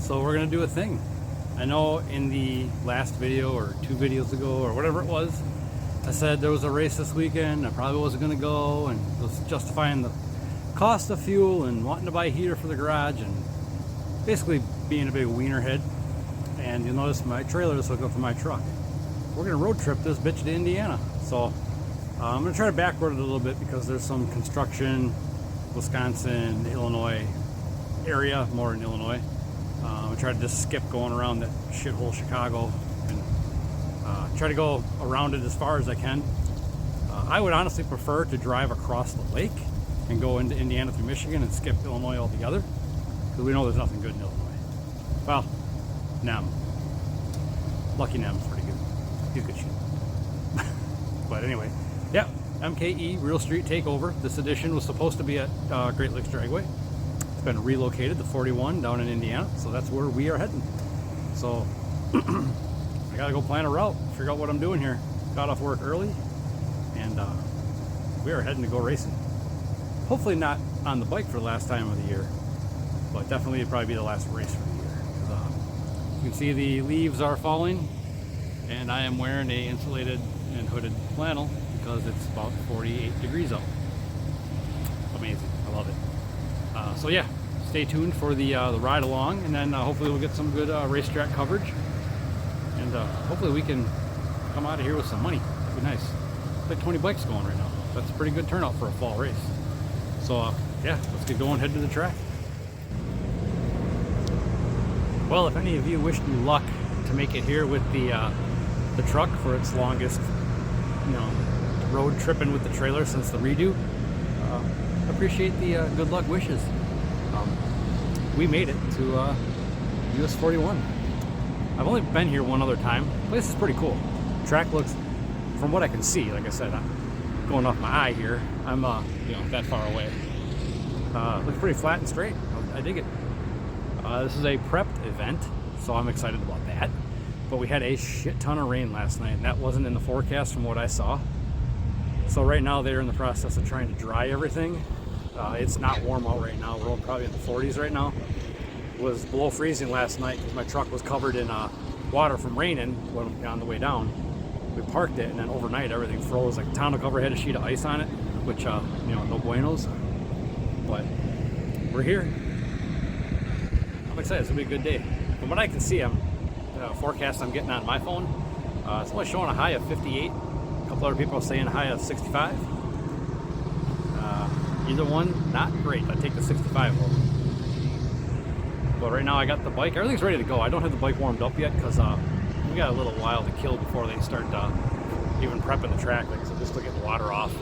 So we're gonna do a thing. I know in the last video or 2 videos ago or whatever it was, I said there was a race this weekend. I probably wasn't gonna go, and was justifying the cost of fuel and wanting to buy a heater for the garage and basically being a big wiener head. And you'll notice my trailer is hooked up to my truck. We're gonna road trip this bitch to Indiana. So I'm gonna try to backroad it a little bit because there's some construction, Wisconsin, Illinois area, more in Illinois. I try to just skip going around that shithole Chicago and try to go around it as far as I can. I would honestly prefer to drive across the lake and go into Indiana through Michigan and skip Illinois altogether, because we know there's nothing good in Illinois. Well, Nem. Lucky Nem's pretty good. He's good shit. But anyway, yeah, MKE Real Street Takeover. This edition was supposed to be at Great Lakes Dragway. It's been relocated to 41 down in Indiana, so that's where we are heading. So I gotta go plan a route, figure out what I'm doing here. Got off work early, and we are heading to go racing. Hopefully not on the bike for the last time of the year, but definitely it'll probably be the last race for the year. You can see the leaves are falling, and I am wearing a insulated and hooded flannel because it's about 48 degrees out. Amazing, I love it. So yeah, stay tuned for the ride along, and then hopefully we'll get some good racetrack coverage, and hopefully we can come out of here with some money. That'd be nice. It's like 20 bikes going right now. That's a pretty good turnout for a fall race. So yeah, let's get going, head to the track. Well, if any of you wish me luck to make it here with the truck for its longest, road tripping with the trailer since the redo, appreciate the good luck wishes. We made it to US 41. I've only been here one other time. The place is pretty cool. The track looks, from what I can see, like I said, I'm going off my eye here. I'm that far away. Looks pretty flat and straight. I dig it. This is a prepped event, so I'm excited about that. But we had a shit ton of rain last night, and that wasn't in the forecast from what I saw. So right now they're in the process of trying to dry everything. It's not warm out right now. We're probably in the 40s right now. It was below freezing last night because my truck was covered in water from raining when on the way down. We parked it, and then overnight everything froze. Like, tonneau cover had a sheet of ice on it, which no buenos. But we're here. I'm excited. It's gonna be a good day. From what I can see, forecast I'm getting on my phone, it's only showing a high of 58. A couple other people are saying a high of 65. Either one, not great. I take the 65 though. But right now I got the bike. Everything's ready to go. I don't have the bike warmed up yet because we got a little while to kill before they start even prepping the track, so just to get the water off.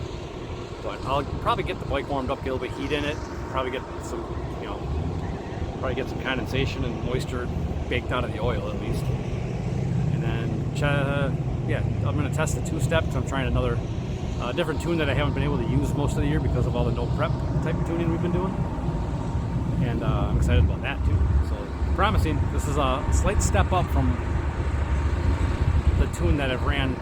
But I'll probably get the bike warmed up, get a little bit of heat in it, probably get some, condensation and moisture baked out of the oil at least. And then, I'm going to test the 2-step because I'm trying another different tune that I haven't been able to use most of the year because of all the no prep type of tuning we've been doing. And I'm excited about that too. So promising. This is a slight step up from the tune that I've ran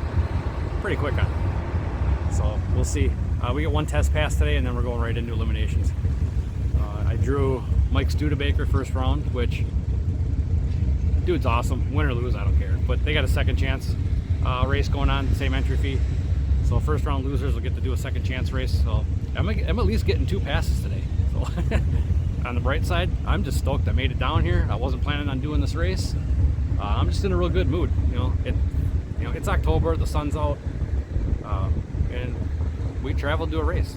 pretty quick on. So we'll see. We get one test pass today, and then we're going right into eliminations. I drew Mike Studebaker first round, which dude's awesome. Win or lose, I don't care. But they got a second chance race going on, same entry fee. So first round losers will get to do a second chance race. So I'm at least getting 2 passes today. So on the bright side, I'm just stoked I made it down here. I wasn't planning on doing this race. I'm just in a real good mood. It's October, the sun's out, and we traveled to a race.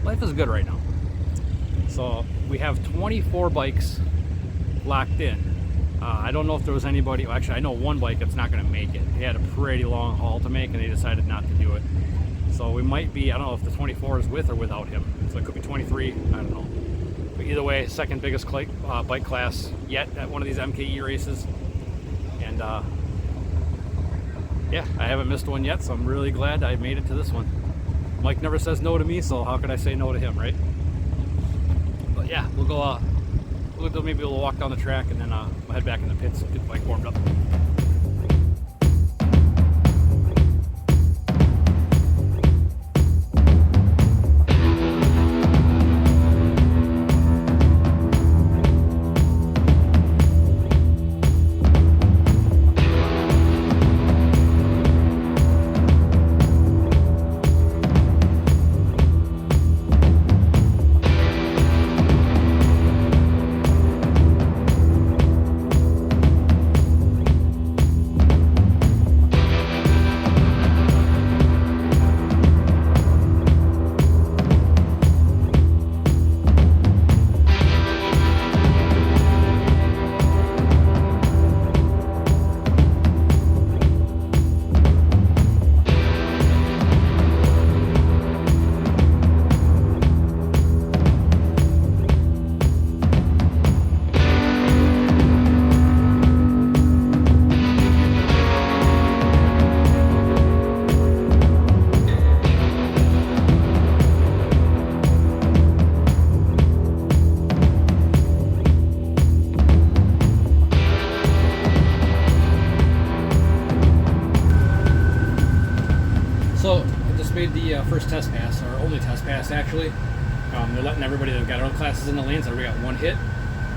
Life is good right now. So we have 24 bikes locked in. I don't know if there was anybody, well, actually I know one bike that's not going to make it. He had a pretty long haul to make and they decided not to do it. So we might be, I don't know if the 24 is with or without him. So it could be 23, I don't know. But either way, second biggest bike class yet at one of these MKE races. And yeah, I haven't missed one yet, so I'm really glad I made it to this one. Mike never says no to me, so how could I say no to him, right? But yeah, we'll go, maybe we'll walk down the track and then we'll head back in the pits and get the bike warmed up. test pass actually. They're letting everybody that got other classes in the lanes, everybody got one hit,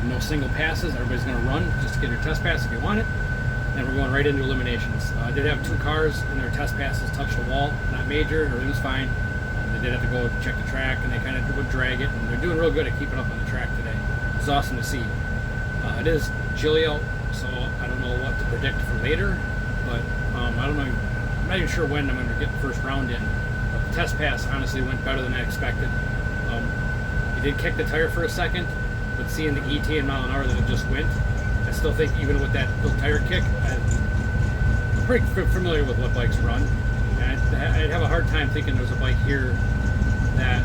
no single passes. Everybody's going to run just to get your test pass if you want it. And we're going right into eliminations. I did have 2 cars and their test passes touched the wall, not major, everything was fine. They did have to go check the track and they kind of would drag it, and they're doing real good at keeping up on the track today. It's awesome to see. It is chilly out, so I don't know what to predict for later, but I don't know, I'm not even sure when I'm going to get the first round in. But the test pass honestly went better than I expected. He did kick the tire for a second, but seeing the ET and mile an hour that it just went, I still think even with that little tire kick, I'm pretty familiar with what bikes run. And I'd have a hard time thinking there was a bike here that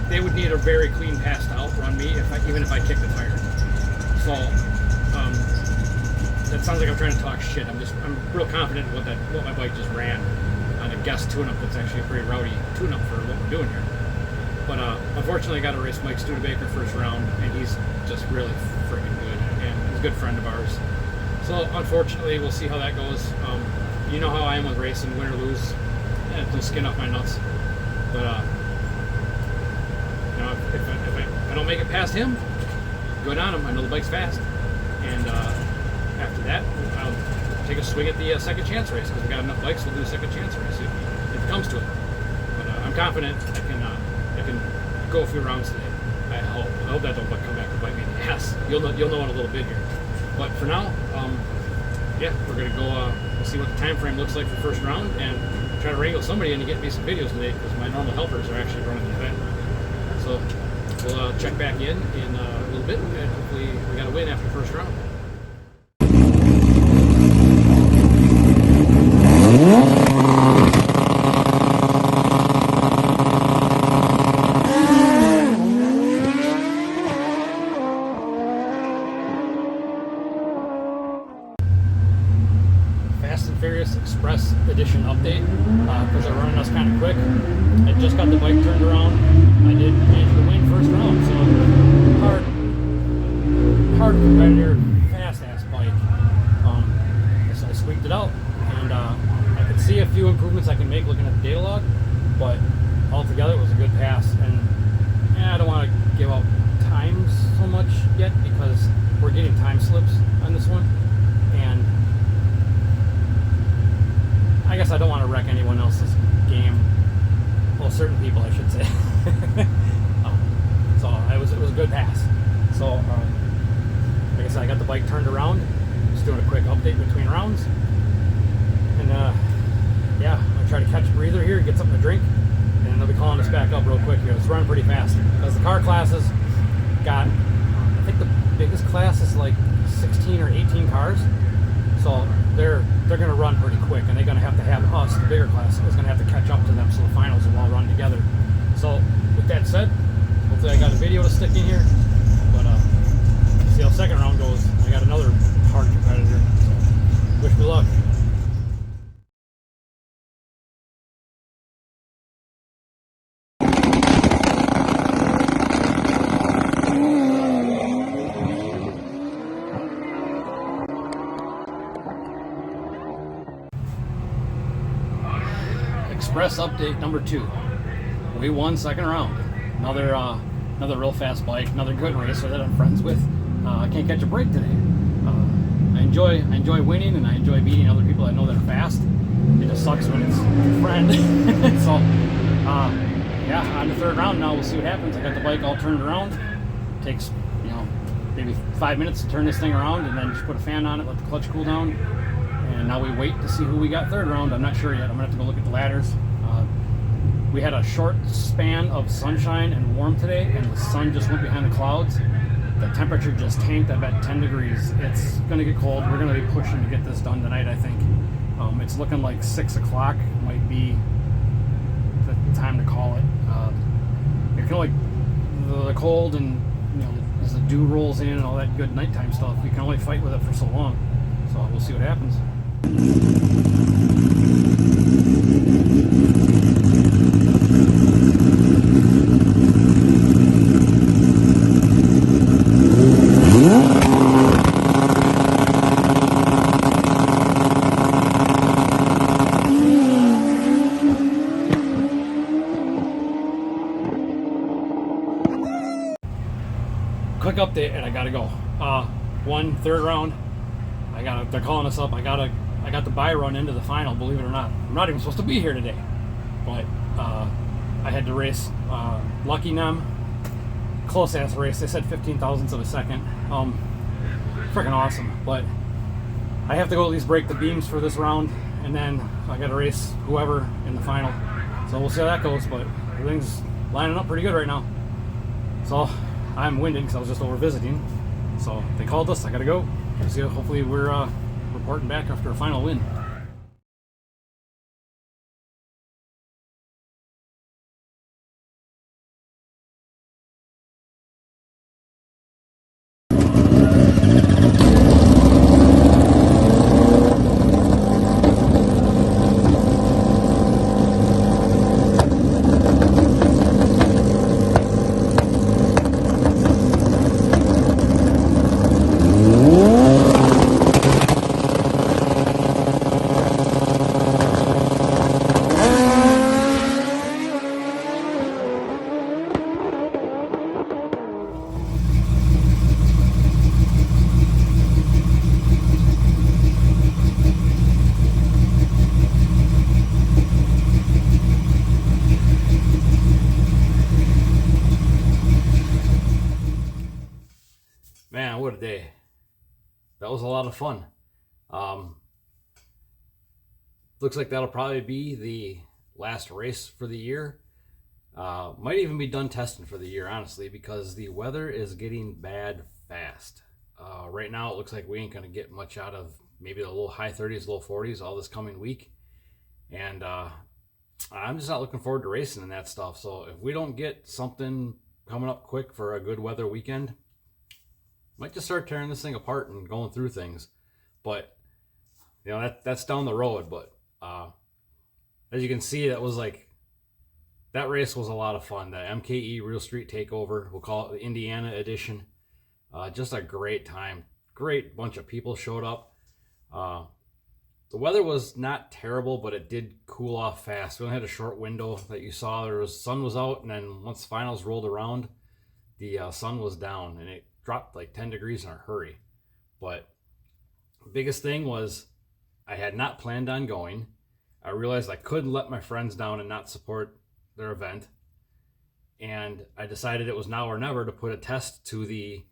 they would need a very clean pass to outrun me even if I kicked the tire. So that sounds like I'm trying to talk shit. I'm real confident in what my bike just ran on a guest tune-up that's actually a pretty rowdy tune-up for what we're doing here. But unfortunately, I got to race Mike Studebaker first round, and he's just really freaking good, and he's a good friend of ours. So unfortunately, we'll see how that goes. You know how I am with racing, win or lose. No skin off my nuts. But you know, if I don't make it past him, good on him. I know the bike's fast, and after that, I'll take a swing at the second chance race because we got enough bikes. We'll do a second chance race if it comes to it. But I'm confident I can go a few rounds today. I hope that don't come back and bite me in the ass. You'll know in a little bit here. But for now, yeah, we're gonna go. We'll see what the time frame looks like for the first round and try to wrangle somebody in to get me some videos today because my normal helpers are actually running the event. So we'll check back in a little bit, and hopefully we got a win after the first round. Express edition update because they're running us kind of quick. I just got the bike turned around. I did manage to win first round, so hard competitor, fast ass bike. So I squeaked it out, and I could see a few improvements I can make looking at the data log, but altogether it was a good pass. And I don't want to give out times so much yet because we're getting time slips on this one, and I guess I don't want to wreck anyone else's game. Well, certain people, I should say. So it was a good pass. So, like I said, I got the bike turned around. Just doing a quick update between rounds. And yeah, I'm gonna try to catch a breather here, get something to drink, and they'll be calling us back up real quick here. It's running pretty fast. Because the car classes got, I think the biggest class is like 16 or 18 cars. So they're going to run pretty quick, and they're going to have us, the bigger class, is going to have to catch up to them, so the finals will all run together. So with that said, hopefully I got a video to stick in here, but see how the second round goes. I got another hard competitor, so wish me luck. Express update number 2. We won second round. Another real fast bike, another good racer that I'm friends with. I can't catch a break today. I enjoy winning, and I enjoy beating other people I know that are fast. It just sucks when it's your friend. So yeah, on the third round now. We'll see what happens. I got the bike all turned around. Takes maybe 5 minutes to turn this thing around, and then just put a fan on it, let the clutch cool down. And now we wait to see who we got third round. I'm not sure yet. I'm gonna have to go look at the ladders. We had a short span of sunshine and warm today, and the sun just went behind the clouds. The temperature just tanked, I bet 10 degrees. It's gonna get cold. We're gonna be pushing to get this done tonight, I think. It's looking like 6 o'clock might be the time to call it. You're kind of like the cold, and as the dew rolls in and all that good nighttime stuff, you can only fight with it for so long. So we'll see what happens. quick update, and I gotta go. Third round. They're calling us up. I got the bye run into the final. Believe it or not, I'm not even supposed to be here today, but I had to race Lucky Nem. Close ass race. They said 15 thousandths of a second. Freaking awesome. But I have to go at least break the beams for this round, and then I got to race whoever in the final. So we'll see how that goes. But everything's lining up pretty good right now. So I'm winded because I was just over visiting. So they called us. I got to go. So hopefully we're reporting back after a final win. Man, what a day. That was a lot of fun. Looks like that'll probably be the last race for the year. Might even be done testing for the year, honestly, because the weather is getting bad fast. Right now, it looks like we ain't going to get much out of maybe the low high 30s, low 40s all this coming week. And I'm just not looking forward to racing in that stuff. So if we don't get something coming up quick for a good weather weekend, might just start tearing this thing apart and going through things. But you know, that's down the road. But as you can see, that race was a lot of fun. The MKE Real Street Takeover, we'll call it the Indiana edition. Just a great time. Great bunch of people showed up. The weather was not terrible, but it did cool off fast. We only had a short window that you saw. Sun was out, and then once the finals rolled around, the sun was down, and it dropped like 10 degrees in a hurry. But the biggest thing was I had not planned on going. I realized I couldn't let my friends down and not support their event. And I decided it was now or never to put a test to the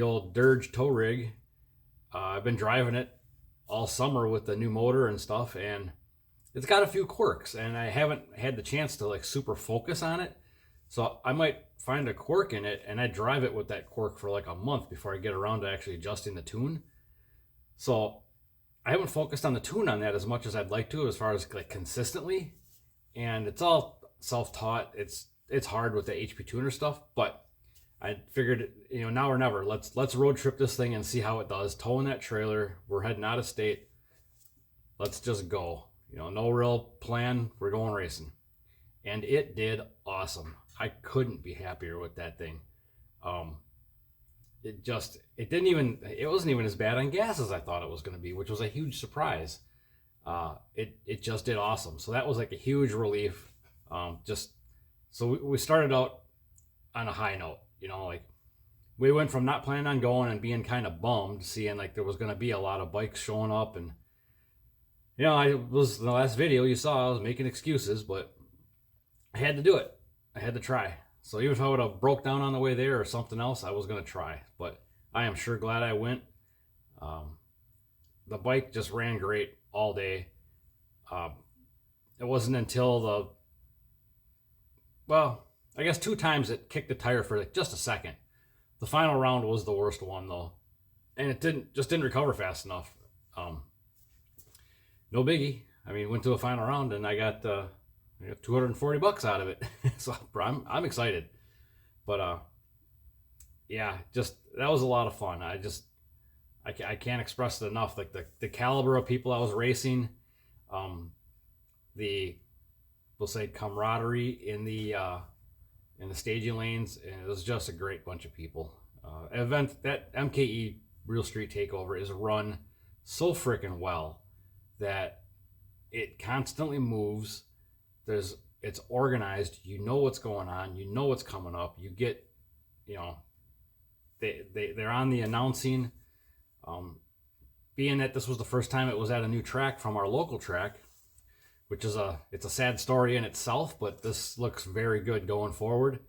old Dirge tow rig. I've been driving it all summer with the new motor and stuff, and it's got a few quirks, and I haven't had the chance to like super focus on it. So I might find a quirk in it, and I drive it with that quirk for like a month before I get around to actually adjusting the tune. So I haven't focused on the tune on that as much as I'd like to, as far as like consistently. And it's all self-taught. It's hard with the HP tuner stuff, but I figured, you know, now or never. Let's road trip this thing and see how it does. Towing that trailer. We're heading out of state. Let's just go. You know, no real plan. We're going racing. And it did awesome. I couldn't be happier with that thing. It wasn't even as bad on gas as I thought it was going to be, which was a huge surprise. It just did awesome. So that was like a huge relief. So we started out on a high note, you know, like we went from not planning on going and being kind of bummed, seeing like there was going to be a lot of bikes showing up. And, you know, in the last video you saw, I was making excuses, but I had to do it. I had to try. So even if I would have broke down on the way there or something else, I was going to try. But I am sure glad I went. The bike just ran great all day. It wasn't until I guess 2 times it kicked the tire for like just a second. The final round was the worst one though, and it didn't recover fast enough. No biggie. I mean, went to a final round and I got $240 out of it. So I'm excited. But yeah, just that was a lot of fun. I can't express it enough. Like the caliber of people I was racing, we'll say camaraderie in the staging lanes, and it was just a great bunch of people. Event that MKE Real Street Takeover is run so freaking well that it constantly moves. It's organized. You know what's going on. You know what's coming up. You get, you know, they're on the announcing. Being that this was the first time it was at a new track from our local track, which is it's a sad story in itself, but this looks very good going forward.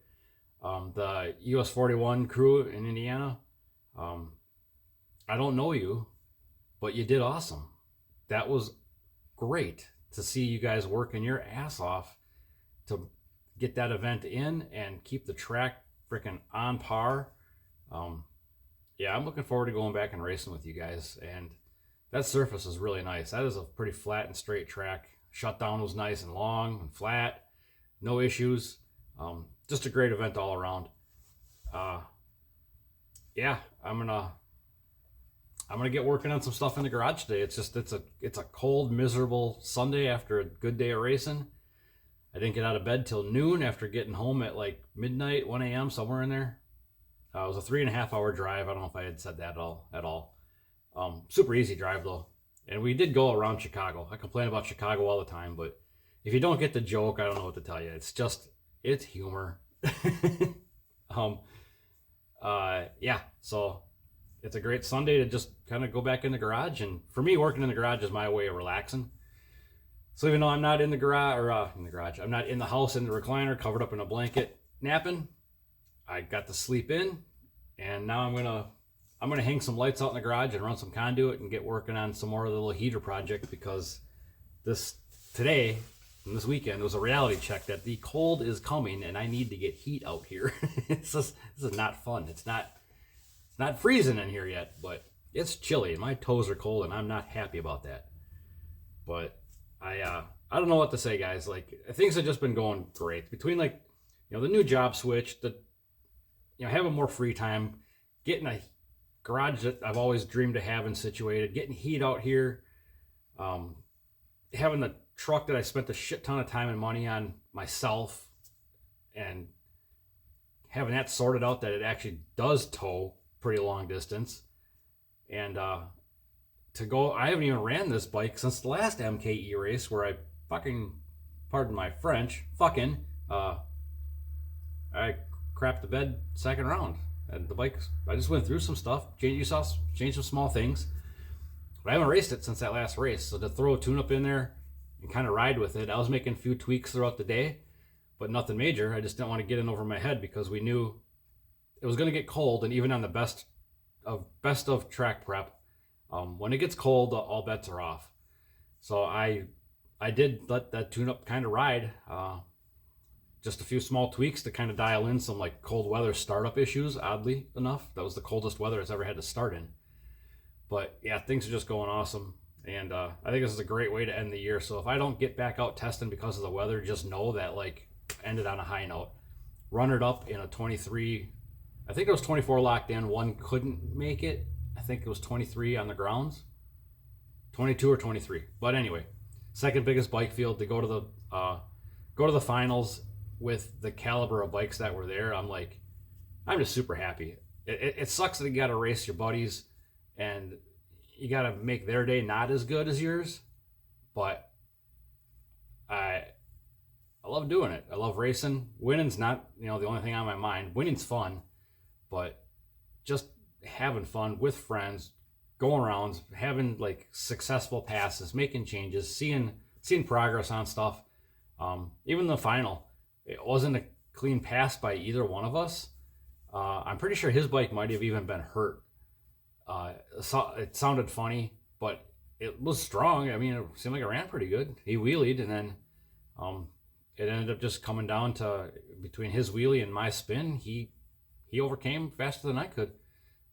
The US 41 crew in Indiana, I don't know you, but you did awesome. That was great to see you guys working your ass off to get that event in and keep the track freaking on par. Yeah, I'm looking forward to going back and racing with you guys. And that surface is really nice. That is a pretty flat and straight track. Shutdown was nice and long and flat. No issues. Just a great event all around. Yeah, I'm gonna get working on some stuff in the garage today. It's a cold, miserable Sunday after a good day of racing. I didn't get out of bed till noon after getting home at like midnight, 1 a.m., somewhere in there. It was a 3.5 hour drive. I don't know if I had said that at all. Super easy drive though. And we did go around Chicago. I complain about Chicago all the time, but if you don't get the joke, I don't know what to tell you. It's humor. Yeah, so it's a great Sunday to just kind of go back in the garage. And for me, working in the garage is my way of relaxing. So even though I'm not in the garage, I'm not in the house in the recliner, covered up in a blanket, napping, I got to sleep in, and now I'm gonna hang some lights out in the garage and run some conduit and get working on some more of the little heater project, because this weekend was a reality check that the cold is coming and I need to get heat out here. This is not fun. It's not freezing in here yet, but it's chilly and my toes are cold and I'm not happy about that. But I don't know what to say, guys. Like, things have just been going great between, like, the new job switch, having more free time, getting a garage that I've always dreamed of having situated, getting heat out here, having the truck that I spent a shit ton of time and money on myself, and having that sorted out that it actually does tow pretty long distance. And to go, I haven't even ran this bike since the last MKE race where I pardon my French, I crapped the bed second round. And the bike, I just went through some stuff, changed some small things, but I haven't raced it since that last race. So to throw a tune-up in there and kind of ride with it, I was making a few tweaks throughout the day, but nothing major. I just didn't want to get in over my head because we knew it was going to get cold, and even on the best of track prep, when it gets cold, all bets are off. So I did let that tune-up kind of ride. Just a few small tweaks to kind of dial in some like cold weather startup issues, oddly enough. That was the coldest weather it's ever had to start in. But yeah, things are just going awesome. And I think this is a great way to end the year. So if I don't get back out testing because of the weather, just know that, like, ended on a high note. Runnered up in a 23, I think it was 24 locked in. One couldn't make it. I think it was 23 on the grounds. 22 or 23. But anyway, second biggest bike field to go to the finals. With the caliber of bikes that were there, I'm just super happy. It sucks that you got to race your buddies and you got to make their day not as good as yours, but I love doing it. I love racing. Winning's not, the only thing on my mind. Winning's fun, but just having fun with friends, going around, having like successful passes, making changes, seeing progress on stuff. Even the final, it wasn't a clean pass by either one of us. I'm pretty sure his bike might have even been hurt. It sounded funny, but it was strong. I mean, it seemed like it ran pretty good. He wheelied, and then it ended up just coming down to between his wheelie and my spin. He overcame faster than I could.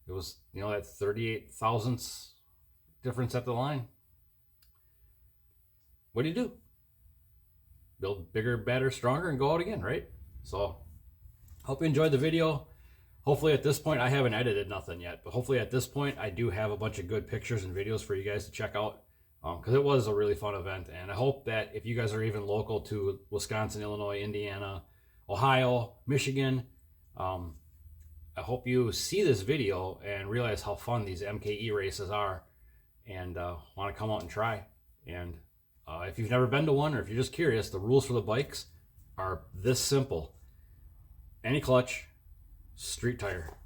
It was, that 38 thousandths difference at the line. What do you do? Build bigger, better, stronger, and go out again, right? So, hope you enjoyed the video. Hopefully at this point, I haven't edited nothing yet, but hopefully at this point, I do have a bunch of good pictures and videos for you guys to check out, because it was a really fun event. And I hope that if you guys are even local to Wisconsin, Illinois, Indiana, Ohio, Michigan, I hope you see this video and realize how fun these MKE races are, and want to come out and try. And if you've never been to one, or if you're just curious, the rules for the bikes are this simple. Any clutch, street tire.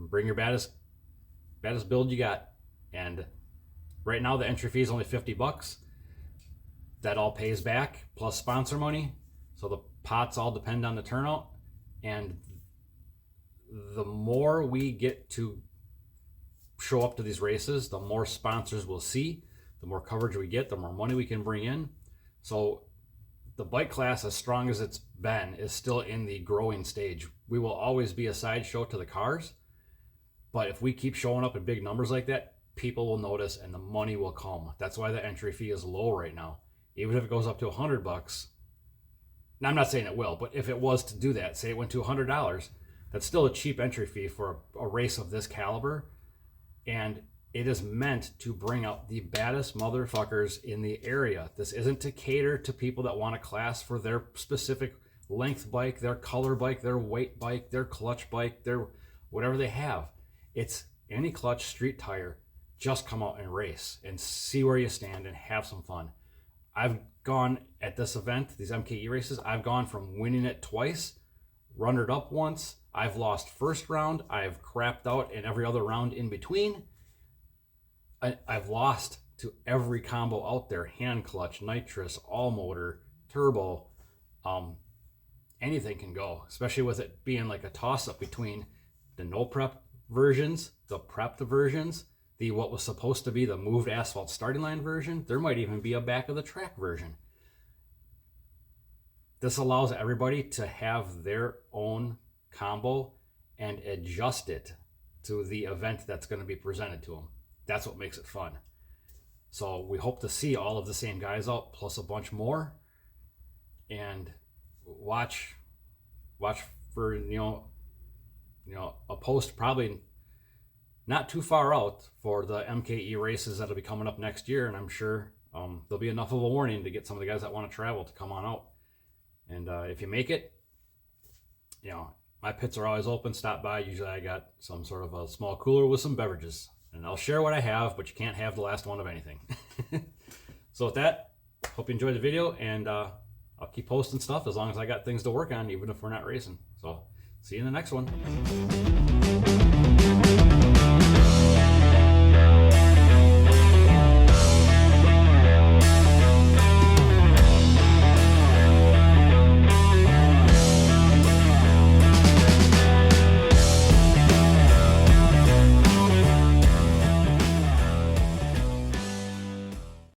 Bring your baddest build you got. And right now the entry fee is only $50. That all pays back plus sponsor money. So the pots all depend on the turnout. And the more we get to show up to these races, the more sponsors we'll see, the more coverage we get, the more money we can bring in. So the bike class, as strong as it's been, is still in the growing stage. We will always be a sideshow to the cars, but if we keep showing up in big numbers like that, people will notice and the money will come. That's why the entry fee is low right now. Even if it goes up to $100, now I'm not saying it will, but if it was to do that, say it went to $100, that's still a cheap entry fee for a race of this caliber. And it is meant to bring out the baddest motherfuckers in the area. This isn't to cater to people that want a class for their specific length bike, their color bike, their weight bike, their clutch bike, their whatever they have. It's any clutch street tire. Just come out and race and see where you stand and have some fun. I've gone at this event, these MKE races, I've gone from winning it twice, runnered up once, I've lost first round, I've crapped out in every other round in between. I've lost to every combo out there: hand clutch, nitrous, all motor, turbo. Anything can go, especially with it being like a toss-up between the no prep versions, the prepped versions, the what was supposed to be the moved asphalt starting line version. There might even be a back of the track version. This allows everybody to have their own combo and adjust it to the event that's going to be presented to them. That's what makes it fun. So we hope to see all of the same guys out plus a bunch more, and watch for a post probably not too far out for the MKE races that'll be coming up next year. And I'm sure there'll be enough of a warning to get some of the guys that want to travel to come on out. And if you make it, my pits are always open. Stop by. Usually I got some sort of a small cooler with some beverages, and I'll share what I have, but you can't have the last one of anything. So with that, hope you enjoyed the video, and I'll keep posting stuff as long as I got things to work on, even if we're not racing. So see you in the next one.